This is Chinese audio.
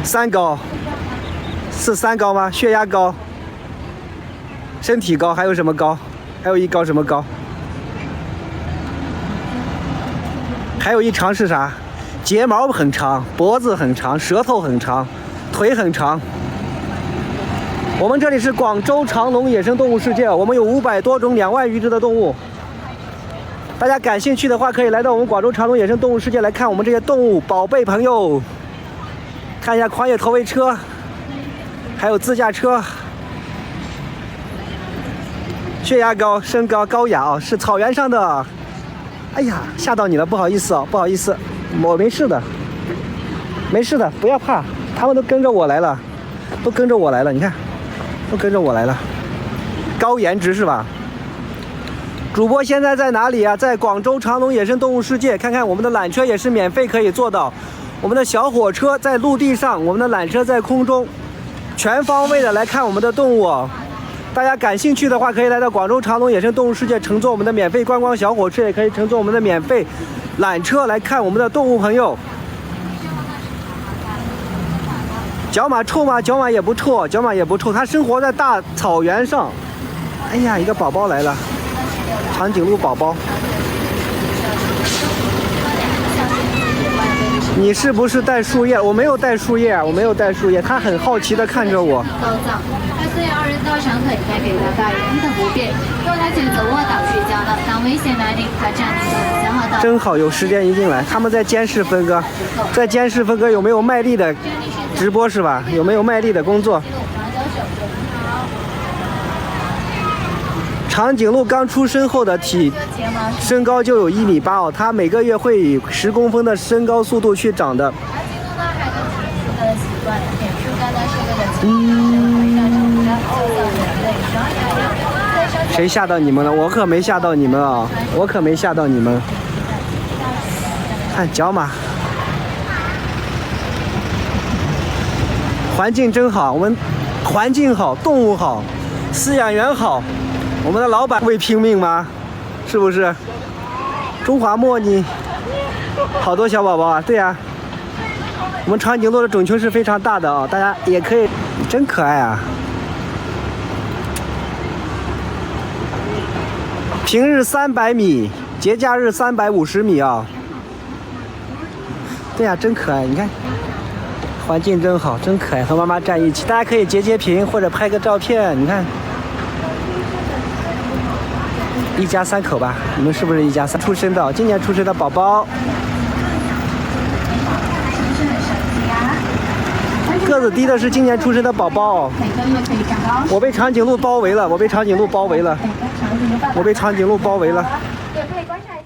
三高，是三高吗？血压高，身体高，还有什么高？还有一高什么高？还有一长是啥？睫毛很长，脖子很长，舌头很长，腿很长。我们这里是广州长隆野生动物世界，我们有500多种2万余只的动物。大家感兴趣的话，可以来到我们广州长隆野生动物世界来看我们这些动物宝贝朋友。看一下狂野投喂车，还有自驾车。血压高，身高高雅哦，是草原上的。哎呀，吓到你了，不好意思哦，不好意思，我没事的，没事的，不要怕，他们都跟着我来了，都跟着我来了，你看，都跟着我来了，高颜值是吧？主播现在在哪里啊？在广州长隆野生动物世界，看看我们的缆车也是免费可以坐到。我们的小火车在陆地上，我们的缆车在空中，全方位的来看我们的动物哦。大家感兴趣的话，可以来到广州长隆野生动物世界，乘坐我们的免费观光小火车，也可以乘坐我们的免费缆车来看我们的动物朋友。角马臭吗？角马也不臭，角马也不臭，它生活在大草原上。哎呀，一个宝宝来了，长颈鹿宝宝。你是不是带树叶？我没有带树叶啊，我没有带树叶。他很好奇地看着我。所以2人到场可以带给大家人的不便。若他选择卧倒睡觉的，当危险来临，他站立就消耗到。真好，有时间一定来。他们在监视分割，在监视分割有没有卖力的直播是吧？有没有卖力的工作？长颈鹿刚出生后的身高就有1.8米哦，它每个月会以10公分的身高速度去长的。谁吓到你们了？我可没吓到你们啊！我可没吓到你们。看角马，环境真好，我们环境好，动物好，饲养员好。我们的老板为拼命吗？是不是？中华墨呢？好多小宝宝啊！对呀、我们长颈鹿的种群是非常大的啊、大家也可以，真可爱啊！平日300米，节假日350米啊！对呀、真可爱！你看，环境真好，真可爱，和妈妈站一起，大家可以截屏或者拍个照片。你看。一家3口吧，你们是不是一家3出生的？今年出生的宝宝，个子低的是今年出生的宝宝。我被长颈鹿包围了，我被长颈鹿包围了，我被长颈鹿包围了。也可以观察一下。